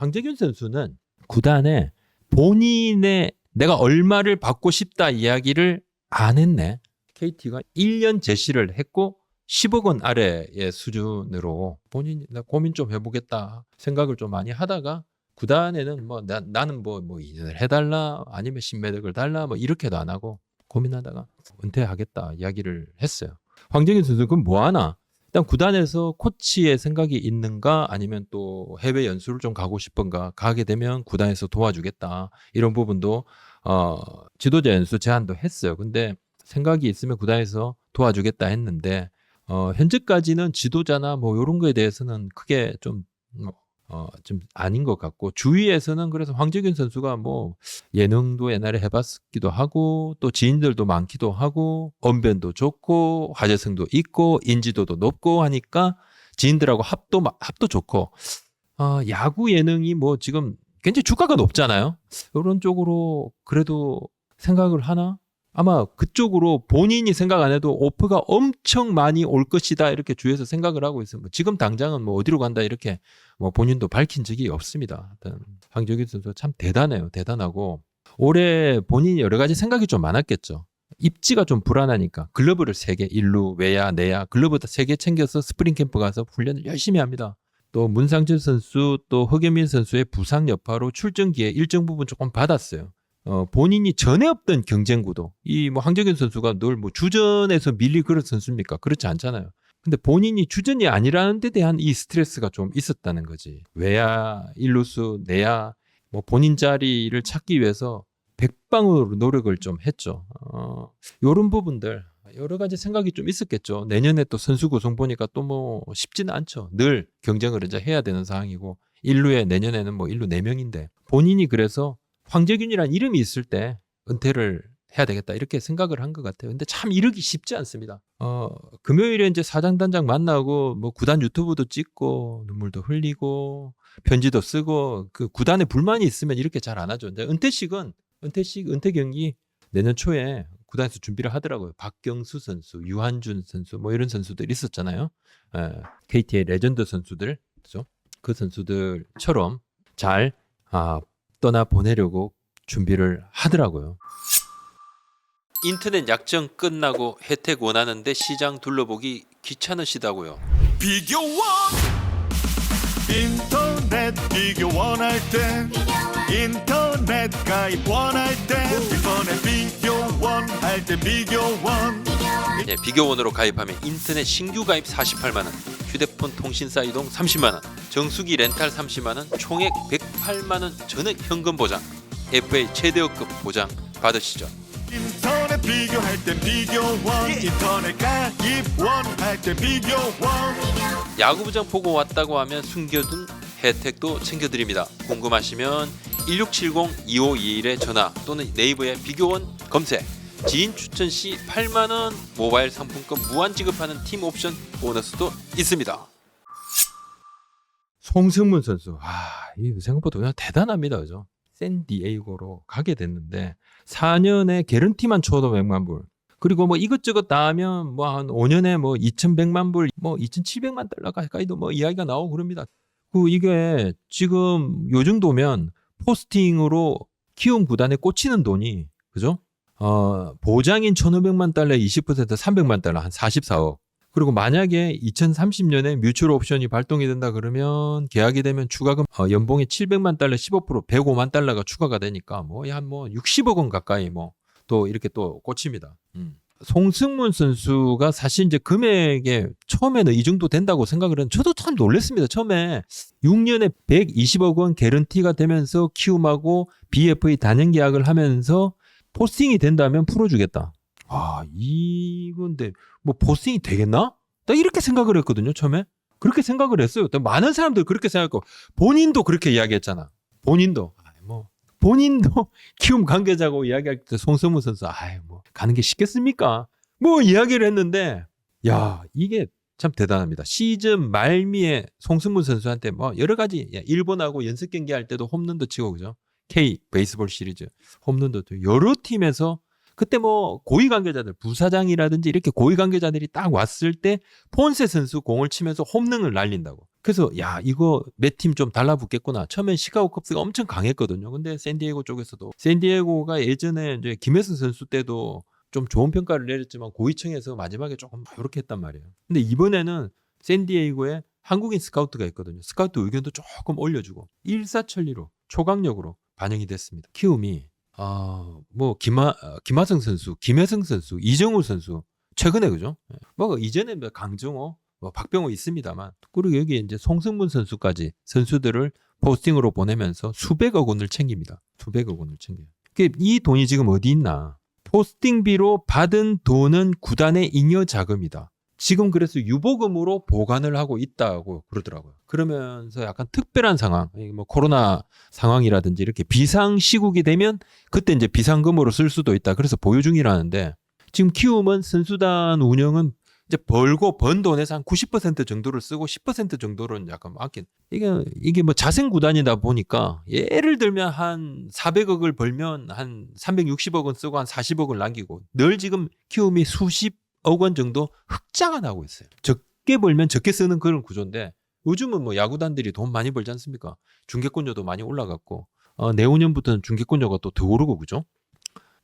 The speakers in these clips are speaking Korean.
황재균 선수는 구단에 본인의 내가 얼마를 받고 싶다 이야기를 안 했네. KT가 1년 제시를 했고 10억 원 아래의 수준으로 본인이 나 고민 좀 해보겠다 생각을 좀 많이 하다가 구단에는 뭐 나는 뭐 2년을 해달라 아니면 10매덕을 달라 뭐 이렇게도 안 하고 고민하다가 은퇴하겠다 이야기를 했어요. 황재균 선수 그럼 뭐 하나? 일단 구단에서 코치의 생각이 있는가 아니면 또 해외 연수를 좀 가고 싶은가 가게 되면 구단에서 도와주겠다 이런 부분도 지도자 연수 제안도 했어요. 근데 생각이 있으면 구단에서 도와주겠다 했는데 현재까지는 지도자나 뭐 이런 거에 대해서는 크게 좀 아닌 것 같고 주위에서는 그래서 황재균 선수가 뭐 예능도 옛날에 해봤기도 하고 또 지인들도 많기도 하고 언변도 좋고 화제성도 있고 인지도도 높고 하니까 지인들하고 합도 좋고 야구 예능이 뭐 지금 굉장히 주가가 높잖아요. 이런 쪽으로 그래도 생각을 하나? 아마 그쪽으로 본인이 생각 안 해도 오프가 엄청 많이 올 것이다 이렇게 주위에서 생각을 하고 있어요. 지금 당장은 뭐 어디로 간다 이렇게 뭐 본인도 밝힌 적이 없습니다. 황재균 선수가 참 대단해요. 대단하고 올해 본인이 여러 가지 생각이 좀 많았겠죠. 입지가 좀 불안하니까 글러브를 3개, 일루, 외야, 내야 글러브 3개 챙겨서 스프링 캠프 가서 훈련을 열심히 합니다. 또 문상철 선수 또 허경민 선수의 부상 여파로 출전기에 일정 부분 조금 받았어요. 본인이 전에 없던 경쟁 구도. 이 뭐 황재균 선수가 늘 뭐 주전에서 밀릴 그런 선수입니까? 그렇지 않잖아요. 근데 본인이 주전이 아니라는 데 대한 이 스트레스가 좀 있었다는 거지. 외야, 일루수, 내야 뭐 본인 자리를 찾기 위해서 백방으로 노력을 좀 했죠. 요런 부분들 여러 가지 생각이 좀 있었겠죠. 내년에 또 선수 구성 보니까 또 뭐 쉽지는 않죠. 늘 경쟁을 이제 해야 되는 상황이고 일루에 내년에는 뭐 일루 4명인데 본인이 그래서 황재균이라는 이름이 있을 때 은퇴를 해야 되겠다 이렇게 생각을 한 것 같아요. 근데 참 이르기 쉽지 않습니다. 금요일에 이제 사장 단장 만나고 뭐 구단 유튜브도 찍고 눈물도 흘리고 편지도 쓰고 그 구단에 불만이 있으면 이렇게 잘 안 하죠. 근데 은퇴 경기 내년 초에 구단에서 준비를 하더라고요. 박경수 선수, 유한준 선수 뭐 이런 선수들 있었잖아요. KT의 레전드 선수들 그죠? 그 선수들처럼 잘 떠나 보내려고 준비를 하더라고요. 인터넷 약정 끝나고 혜택 원하는데 시장 둘러보기 귀찮으시다고요? 비교원 인터넷 비교 원할 때 인터넷 가입 원할 때 이번에 비교원 할 때 비교원 네, 비교원으로 가입하면 인터넷 신규 가입 48만 원, 휴대폰 통신사 이동 30만 원, 정수기 렌탈 30만 원, 총액 108만 원 전액 현금 보장, FA 최대여급 보장 받으시죠. 인터넷 비교할 때 비교원 인터넷 가입 원할 때 비교원 야구부장 보고 왔다고 하면 숨겨둔 혜택도 챙겨드립니다. 궁금하시면 1670-2521에 전화 또는 네이버에 비교원 검색. 지인 추천 시 8만 원 모바일 상품권 무한 지급하는 팀 옵션 보너스도 있습니다. 송승문 선수, 이 생각보다 그냥 대단합니다, 그죠? 샌디에이고로 가게 됐는데 4년에 개런티만 쳐도 100만 불. 그리고 뭐 이것저것 다 하면 뭐 한 5년에 뭐 2,100만 불, 뭐 2,700만 달러 가까이도 뭐 이야기가 나오고 그럽니다. 이게 지금 요 정도면 포스팅으로 키운 구단에 꽂히는 돈이 그죠? 보장인 1,500만 달러에 20% 300만 달러 한 44억. 그리고 만약에 2030년에 뮤추얼 옵션이 발동이 된다 그러면 계약이 되면 추가금 연봉이 700만 달러 15% 105만 달러가 추가가 되니까 한 60억 원 가까이 또 이렇게 또 꽂힙니다. 송승문 선수가 사실 이제 금액에 처음에는 이 정도 된다고 생각을 했는데 저도 참 놀랐습니다. 처음에 6년에 120억 원 개런티가 되면서 키움하고 BFA 단연 계약을 하면서 포스팅이 된다면 풀어주겠다. 이건데 뭐 포스팅이 되겠나? 나 이렇게 생각을 했거든요. 처음에 그렇게 생각을 했어요. 많은 사람들 그렇게 생각했고 본인도 그렇게 이야기했잖아. 본인도 키움 관계자고 이야기할 때 송승문 선수 가는 게 쉽겠습니까? 이야기를 했는데 이게 참 대단합니다. 시즌 말미에 송승문 선수한테 여러 가지 일본하고 연습 경기 할 때도 홈런도 치고 그죠? K 베이스볼 시리즈 홈런도 여러 팀에서 그때 고위 관계자들 부사장이라든지 이렇게 고위 관계자들이 딱 왔을 때 폰세 선수 공을 치면서 홈런을 날린다고. 그래서 야 이거 몇 팀 좀 달라붙겠구나. 처음엔 시카고 컵스가 엄청 강했거든요. 근데 샌디에고 쪽에서도 샌디에고가 예전에 이제 김혜승 선수 때도 좀 좋은 평가를 내렸지만 고위층에서 마지막에 조금 이렇게 했단 말이에요. 근데 이번에는 샌디에고에 한국인 스카우트가 있거든요. 스카우트 의견도 조금 올려주고 일사천리로 초강력으로 반영이 됐습니다. 키움이 뭐 김하성 선수, 김혜승 선수, 이정우 선수 최근에 그죠? 뭐 이전에 뭐 강정호, 뭐 박병호 있습니다만 그리고 여기 이제 송승문 선수까지 선수들을 포스팅으로 보내면서 수백억 원을 챙깁니다. 수백억 원을 챙겨요. 이 돈이 지금 어디 있나? 포스팅비로 받은 돈은 구단의 잉여 자금이다. 지금 그래서 유보금으로 보관을 하고 있다고 그러더라고요. 그러면서 약간 특별한 상황, 뭐 코로나 상황이라든지 이렇게 비상 시국이 되면 그때 이제 비상금으로 쓸 수도 있다. 그래서 보유 중이라는데 지금 키움은 선수단 운영은 이제 벌고 번 돈에서 한 90% 정도를 쓰고 10% 정도는 약간 아낀. 이게 뭐 자생 구단이다 보니까 예를 들면 한 400억을 벌면 한 360억은 쓰고 한 40억을 남기고 늘 지금 키움이 수십억 원 정도 흑자가 나고 있어요. 적게 벌면 적게 쓰는 그런 구조인데 요즘은 뭐 야구단들이 돈 많이 벌지 않습니까? 중개권료도 많이 올라갔고 내후년부터는 중개권료가 또 더 오르고 그죠?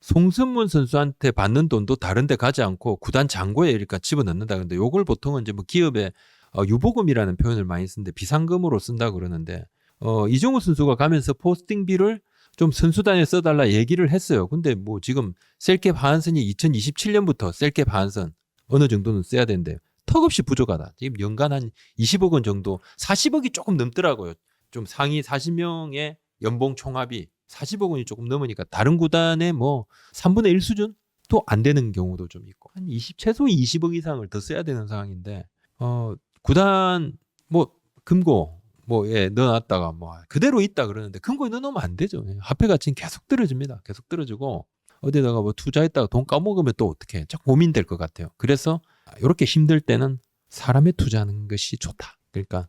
송승문 선수한테 받는 돈도 다른 데 가지 않고 구단 잔고에 그러니까 집어넣는다. 근데 요걸 보통은 이제 뭐 기업에 유보금이라는 표현을 많이 쓰는데 비상금으로 쓴다 그러는데 이정우 선수가 가면서 포스팅비를 좀 선수단에 써달라 얘기를 했어요. 근데 뭐 지금 셀캡 하한선이 2027년부터 셀캡 하한선 어느 정도는 써야 되는데 턱없이 부족하다. 지금 연간 한 20억 원 정도 40억이 조금 넘더라고요. 좀 상위 40명의 연봉 총합이 40억 원이 조금 넘으니까 다른 구단의 뭐 3분의 1 수준? 또 안 되는 경우도 좀 있고 한 최소 20억 이상을 더 써야 되는 상황인데 구단 뭐 금고 넣어놨다가 뭐 그대로 있다 그러는데 금고에 넣어놓으면 안 되죠. 화폐 가치는 계속 떨어집니다. 계속 떨어지고 어디다가 뭐 투자했다가 돈 까먹으면 또 어떻게 참 고민될 것 같아요. 그래서 이렇게 힘들 때는 사람에 투자하는 것이 좋다. 그러니까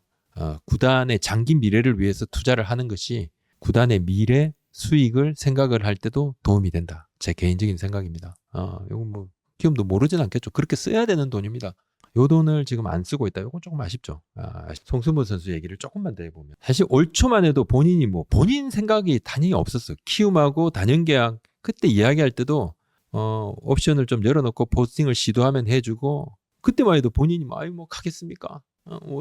구단의 장기 미래를 위해서 투자를 하는 것이 구단의 미래 수익을 생각을 할 때도 도움이 된다. 제 개인적인 생각입니다. 이건 뭐 키움도 모르진 않겠죠. 그렇게 써야 되는 돈입니다. 요 돈을 지금 안 쓰고 있다. 이건 조금 아쉽죠. 송승문 선수 얘기를 조금만 더 해보면 사실 올 초만 해도 본인이 본인 생각이 단연히 없었어요. 키움하고 단연계약 그때 이야기할 때도 옵션을 좀 열어놓고 포스팅을 시도하면 해주고 그때만 해도 본인이 뭐 가겠습니까?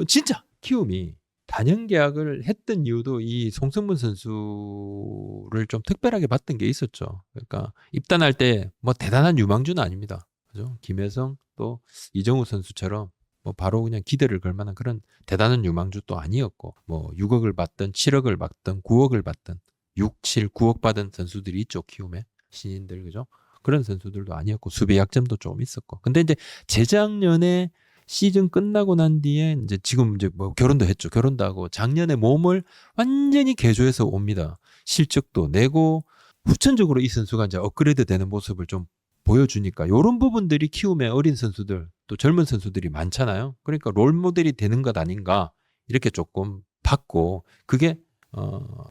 진짜 키움이 단연 계약을 했던 이유도 이 송승문 선수를 좀 특별하게 봤던 게 있었죠. 그러니까 입단할 때 뭐 대단한 유망주는 아닙니다. 그죠? 김혜성 또 이정우 선수처럼 뭐 바로 그냥 기대를 걸 만한 그런 대단한 유망주도 아니었고 뭐 6억을 받든 7억을 받든 9억을 받든 6, 7, 9억 받은 선수들이 있죠. 키움에 신인들 그죠? 그런 선수들도 아니었고 수비 약점도 좀 있었고. 근데 이제 재작년에 시즌 끝나고 난 뒤에 이제 지금 이제 뭐 결혼도 했죠. 결혼도 하고 작년에 몸을 완전히 개조해서 옵니다. 실적도 내고 후천적으로 이 선수가 이제 업그레이드 되는 모습을 좀 보여주니까 이런 부분들이 키움의 어린 선수들 또 젊은 선수들이 많잖아요. 그러니까 롤 모델이 되는 것 아닌가 이렇게 조금 봤고 그게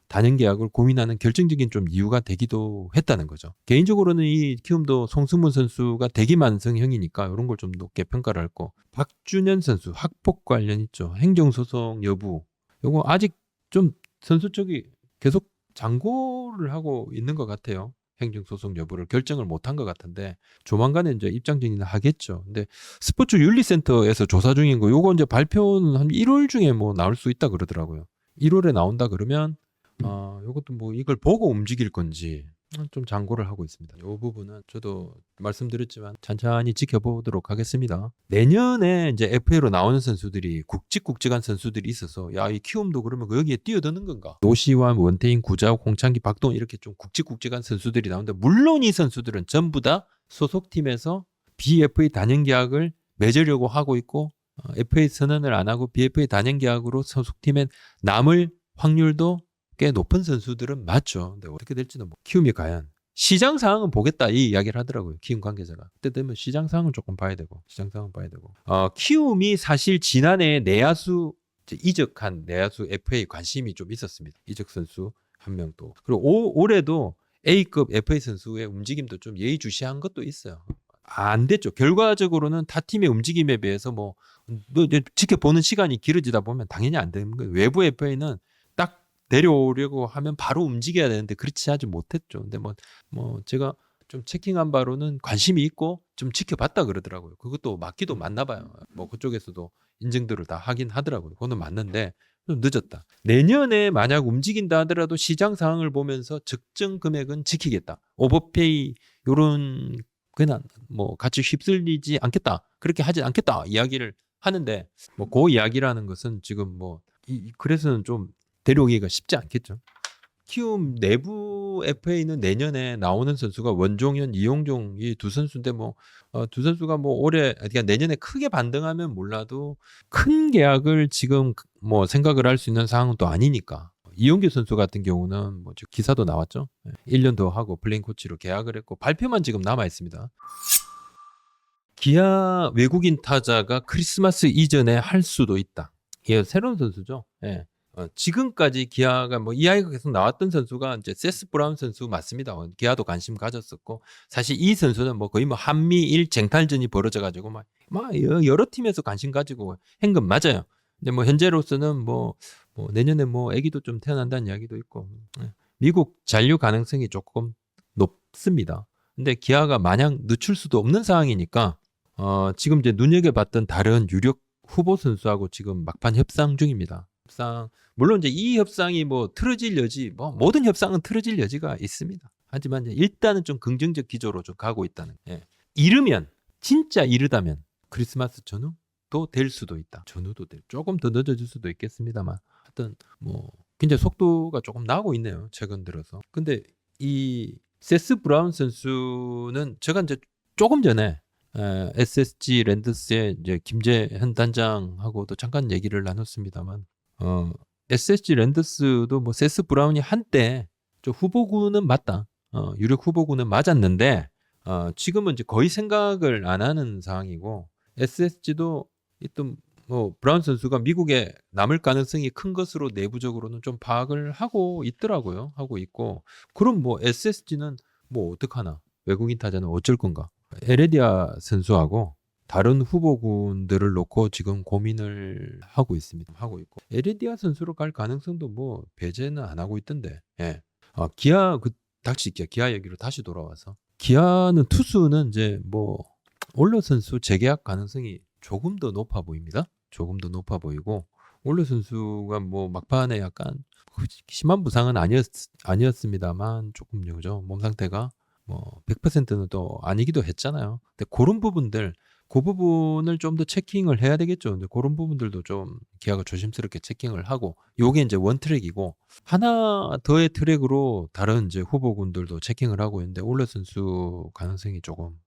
단연 계약을 고민하는 결정적인 좀 이유가 되기도 했다는 거죠. 개인적으로는 이 키움도 송승문 선수가 대기만성형이니까 이런 걸 좀 높게 평가를 했고 박준현 선수 학폭 관련 있죠. 행정소송 여부 요거 아직 좀 선수 쪽이 계속 장고를 하고 있는 것 같아요. 행정소송 여부를 결정을 못한 것 같은데 조만간에 이제 입장 정리는 하겠죠. 근데 스포츠 윤리센터에서 조사 중인 거 요거 이제 발표는 한 1월 중에 뭐 나올 수 있다 그러더라고요. 1월에 나온다 그러면 이것도 뭐 이걸 보고 움직일 건지 좀 장고를 하고 있습니다. 이 부분은 저도 말씀드렸지만 찬찬히 지켜보도록 하겠습니다. 내년에 이제 FA로 나오는 선수들이 굵직굵직한 선수들이 있어서 야, 이 키움도 그러면 여기에 뛰어드는 건가? 노시환, 원태인, 구자욱, 홍창기, 박동원 이렇게 좀 굵직굵직한 선수들이 나오는데 물론 이 선수들은 전부 다 소속팀에서 BFA 단연 계약을 맺으려고 하고 있고 FA 선언을 안 하고 BFA 단연 계약으로 소속팀에 남을 확률도 꽤 높은 선수들은 맞죠. 근데 어떻게 될지는 키움이 과연 시장 상황은 보겠다 이 이야기를 하더라고요. 키움 관계자가. 그때 되면 시장 상황은 조금 봐야 되고 키움이 사실 지난해 내야수 이적한 내야수 FA 관심이 좀 있었습니다. 이적 선수 한 명 또. 그리고 올해도 A급 FA 선수의 움직임도 좀 예의주시한 것도 있어요. 안 됐죠. 결과적으로는 타 팀의 움직임에 비해서 뭐 지켜보는 시간이 길어지다 보면 당연히 안 되는 거예요. 외부 FA는 딱 내려오려고 하면 바로 움직여야 되는데 그렇지 하지 못했죠. 근데 뭐 제가 좀 체킹한 바로는 관심이 있고 좀 지켜봤다 그러더라고요. 그것도 맞기도 맞나 봐요. 뭐 그쪽에서도 인증들을 다 하긴 하더라고요. 그거는 맞는데 좀 늦었다. 내년에 만약 움직인다 하더라도 시장 상황을 보면서 적정 금액은 지키겠다. 오버페이 요런 그냥 뭐 같이 휩쓸리지 않겠다. 그렇게 하지 않겠다. 이야기를 하는데 뭐 그 이야기라는 것은 지금 뭐 그래서는 좀 데려오기가 쉽지 않겠죠. 키움 내부 FA는 내년에 나오는 선수가 원종현, 이용종 이 두 선수인데 뭐 두 선수가 뭐 올해 그러니까 내년에 크게 반등하면 몰라도 큰 계약을 지금 뭐 생각을 할 수 있는 상황은 또 아니니까. 이용규 선수 같은 경우는 뭐 지금 기사도 나왔죠. 1년 더 하고 플레인 코치로 계약을 했고 발표만 지금 남아 있습니다. 기아 외국인 타자가 크리스마스 이전에 할 수도 있다. 이게 새로운 선수죠. 예. 지금까지 기아가 뭐 이야기가 계속 나왔던 선수가 이제 세스 브라운 선수 맞습니다. 기아도 관심 가졌었고 사실 이 선수는 뭐 거의 뭐 한미일 쟁탈전이 벌어져 가지고 막 여러 팀에서 관심 가지고 한 건 맞아요. 근데 뭐 현재로서는 뭐 내년에 뭐 아기도 좀 태어난다는 이야기도 있고 미국 잔류 가능성이 조금 높습니다. 근데 기아가 마냥 늦출 수도 없는 상황이니까 지금 이제 눈여겨봤던 다른 유력 후보 선수하고 지금 막판 협상 중입니다. 물론 이제 이 협상이 뭐 틀어질 여지, 뭐 모든 협상은 틀어질 여지가 있습니다. 하지만 이제 일단은 좀 긍정적 기조로 좀 가고 있다는. 이르면 진짜 이르다면 크리스마스 전후도 될 수도 있다. 전후도 조금 더 늦어질 수도 있겠습니다만, 하여튼 뭐 굉장히 속도가 조금 나고 있네요. 최근 들어서. 근데 이 세스 브라운 선수는 제가 이제 조금 전에 SSG 랜더스의 이제 김재현 단장하고도 잠깐 얘기를 나눴습니다만. SSG 랜더스도 뭐 세스 브라운이 한때 좀 후보군은 맞다. 유력 후보군은 맞았는데 지금은 이제 거의 생각을 안 하는 상황이고 SSG도 일단 뭐 브라운 선수가 미국에 남을 가능성이 큰 것으로 내부적으로는 좀 파악을 하고 있더라고요. 하고 있고 그럼 뭐 SSG는 뭐 어떡하나 외국인 타자는 어쩔 건가? 에레디아 선수하고 다른 후보군들을 놓고 지금 고민을 하고 있습니다. 하고 있고 에레디아 선수로 갈 가능성도 뭐 배제는 안 하고 있던데. 예. 기아 기아 얘기로 다시 돌아와서 기아는 투수는 이제 뭐 올러 선수 재계약 가능성이 조금 더 높아 보입니다. 조금 더 높아 보이고 올러 선수가 뭐 막판에 약간 심한 부상은 아니었습니다만 조금 그죠. 몸 상태가 뭐 100%는 또 아니기도 했잖아요. 근데 그런 부분들 그 부분을 좀 더 체킹을 해야 되겠죠. 근데 그런 부분들도 좀 기아가 조심스럽게 체킹을 하고 요게 이제 원 트랙이고 하나 더의 트랙으로 다른 이제 후보군들도 체킹을 하고 있는데 올러 선수 가능성이 조금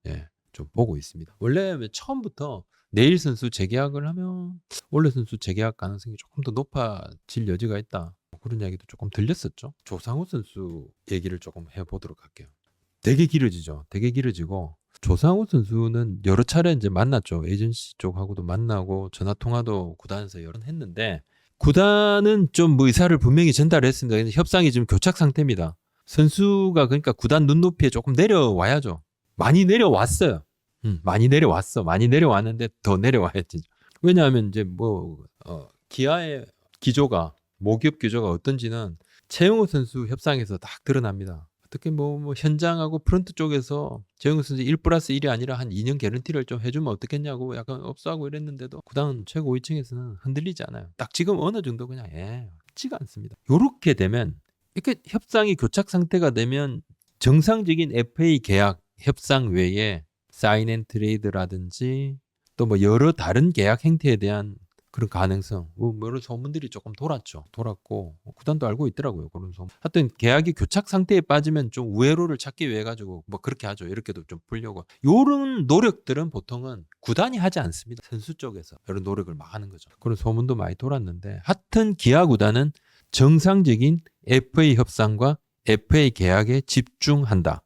좀 보고 있습니다. 원래 처음부터 내일 선수 재계약을 하면 올러 선수 재계약 가능성이 조금 더 높아질 여지가 있다. 그런 이야기도 조금 들렸었죠. 조상우 선수 얘기를 조금 해보도록 할게요. 되게 길어지죠. 되게 길어지고 조상우 선수는 여러 차례 이제 만났죠. 에이전시 쪽하고도 만나고 전화 통화도 구단에서 여러 번 했는데 구단은 좀 뭐 의사를 분명히 전달했습니다. 근데 협상이 지금 교착 상태입니다. 선수가 그러니까 구단 눈높이에 조금 내려와야죠. 많이 내려왔어요. 많이 내려왔어. 많이 내려왔는데 더 내려와야지. 왜냐하면 이제 뭐 기아의 기조가 모기업 기조가 어떤지는 최영호 선수 협상에서 딱 드러납니다. 어떻게 뭐 현장하고 프런트 쪽에서 최영호 선수 1+1이 아니라 한 2년 개런티를 좀 해주면 어떻겠냐고 약간 업소하고 이랬는데도 구단 최고 5층에서는 흔들리지 않아요. 딱 지금 어느 정도 그냥 쉽지가 않습니다. 요렇게 되면 이렇게 협상이 교착 상태가 되면 정상적인 FA 계약 협상 외에 사인 앤 트레이드라든지 또 뭐 여러 다른 계약 행태에 대한 그런 가능성, 뭐 여러 소문들이 조금 돌았고 구단도 알고 있더라고요. 그런 소문. 하여튼 계약이 교착 상태에 빠지면 좀 우회로를 찾기 위해 가지고 뭐 그렇게 하죠. 이렇게도 좀 풀려고. 이런 노력들은 보통은 구단이 하지 않습니다. 선수 쪽에서 이런 노력을 막 하는 거죠. 그런 소문도 많이 돌았는데, 하여튼 기아 구단은 정상적인 FA 협상과 FA 계약에 집중한다.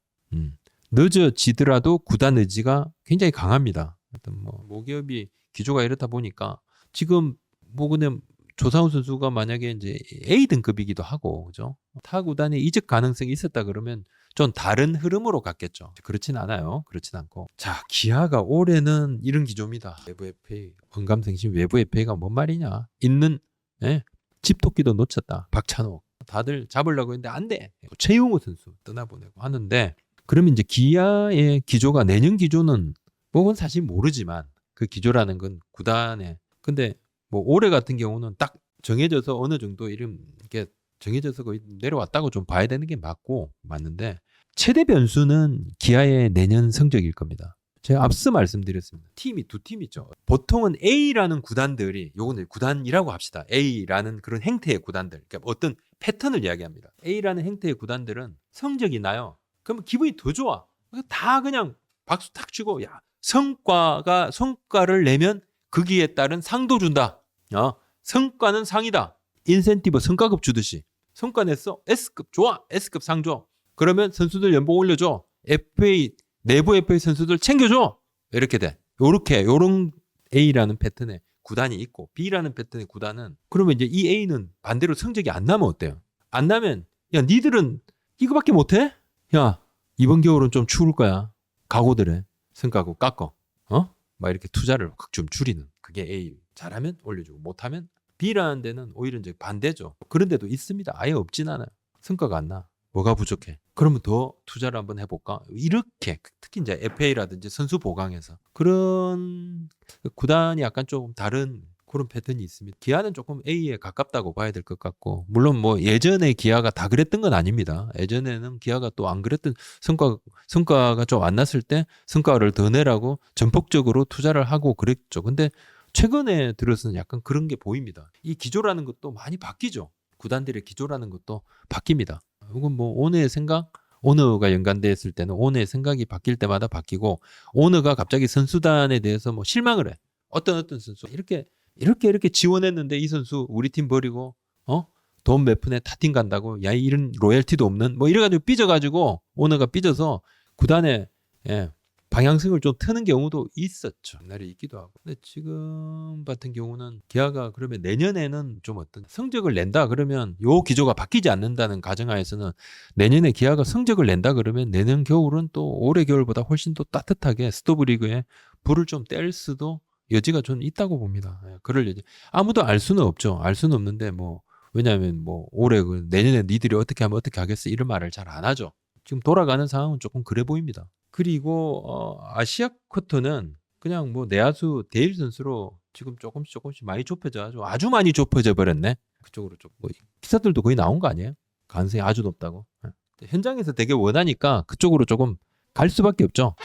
늦어지더라도 구단 의지가 굉장히 강합니다. 하여튼 뭐 모기업이 기조가 이렇다 보니까. 지금 뭐 그냥 조상우 선수가 만약에 이제 A 등급이기도 하고 그죠? 타 구단에 이적 가능성이 있었다 그러면 좀 다른 흐름으로 갔겠죠. 그렇진 않아요. 그렇진 않고. 자, 기아가 올해는 이런 기조입니다. 외부 FA, 언감생심 외부 FA가 뭔 말이냐. 있는 집토끼도 놓쳤다. 박찬호. 다들 잡으려고 했는데 안 돼. 최용호 선수 떠나보내고 하는데 그러면 이제 기아의 기조가 내년 기조는 그건 사실 모르지만 그 기조라는 건 구단에 근데 뭐 올해 같은 경우는 딱 정해져서 어느 정도 이렇게 정해져서 거의 내려왔다고 좀 봐야 되는 게 맞는데 최대 변수는 기아의 내년 성적일 겁니다. 제가 앞서 말씀드렸습니다. 팀이 두 팀 있죠. 보통은 A라는 구단들이 요거는 구단이라고 합시다. A라는 그런 행태의 구단들. 그러니까 어떤 패턴을 이야기합니다. A라는 행태의 구단들은 성적이 나요. 그러면 기분이 더 좋아. 다 그냥 박수 탁 치고 야 성과를 내면 거기에 따른 상도 준다. 성과는 상이다. 인센티브 성과급 주듯이. 성과 냈어? S급 좋아. S급 상 줘. 그러면 선수들 연봉 올려줘. FA 내부 FA 선수들 챙겨줘. 이렇게 돼. 요런 A라는 패턴의 구단이 있고 B라는 패턴의 구단은 그러면 이제 이 A는 반대로 성적이 안 나면 어때요? 안 나면 야 니들은 이거밖에 못해? 야 이번 겨울은 좀 추울 거야. 각오들 해. 성과급 깎어. 막 이렇게 투자를 확 좀 줄이는 그게 A. 잘하면 올려주고 못하면 B라는 데는 오히려 이제 반대죠. 그런 데도 있습니다. 아예 없진 않아요. 성과가 안 나. 뭐가 부족해? 그러면 더 투자를 한번 해볼까? 이렇게 특히 이제 FA라든지 선수 보강에서 그런 구단이 약간 조금 다른 그런 패턴이 있습니다. 기아는 조금 A에 가깝다고 봐야 될 것 같고 물론 뭐 예전에 기아가 다 그랬던 건 아닙니다. 예전에는 기아가 또 안 그랬던 성과가 좀 안 났을 때 성과를 더 내라고 전폭적으로 투자를 하고 그랬죠. 근데 최근에 들어서는 약간 그런 게 보입니다. 이 기조라는 것도 많이 바뀌죠. 구단들의 기조라는 것도 바뀝니다. 이건 뭐 오너의 생각, 오너가 연관돼 있을 때는 오너의 생각이 바뀔 때마다 바뀌고 오너가 갑자기 선수단에 대해서 뭐 실망을 해. 어떤 선수 이렇게 지원했는데 이 선수 우리 팀 버리고 돈 몇 푼에 타 팀 간다고 야 이런 로열티도 없는 뭐 이래가지고 삐져가지고 오너가 삐져서 구단에 방향성을 좀 트는 경우도 있었죠. 옛날에 있기도 하고. 근데 지금 같은 경우는 기아가 그러면 내년에는 좀 어떤 성적을 낸다 그러면 요 기조가 바뀌지 않는다는 가정하에서는 내년에 기아가 성적을 낸다 그러면 내년 겨울은 또 올해 겨울보다 훨씬 더 따뜻하게 스토브리그에 불을 좀 뗄 수도 여지가 좀 있다고 봅니다. 그럴 여지. 아무도 알 수는 없죠. 알 수는 없는데 뭐 왜냐하면 뭐 올해 내년에 니들이 어떻게 하면 어떻게 하겠어 이런 말을 잘 안 하죠. 지금 돌아가는 상황은 조금 그래 보입니다. 그리고 아시아 쿼터는 그냥 뭐 내야수 데일 선수로 지금 조금씩 많이 좁혀져 아주 많이 좁혀져 버렸네. 그쪽으로 좀 뭐 기사들도 거의 나온 거 아니에요? 가능성이 아주 높다고. 현장에서 되게 원하니까 그쪽으로 조금 갈 수밖에 없죠.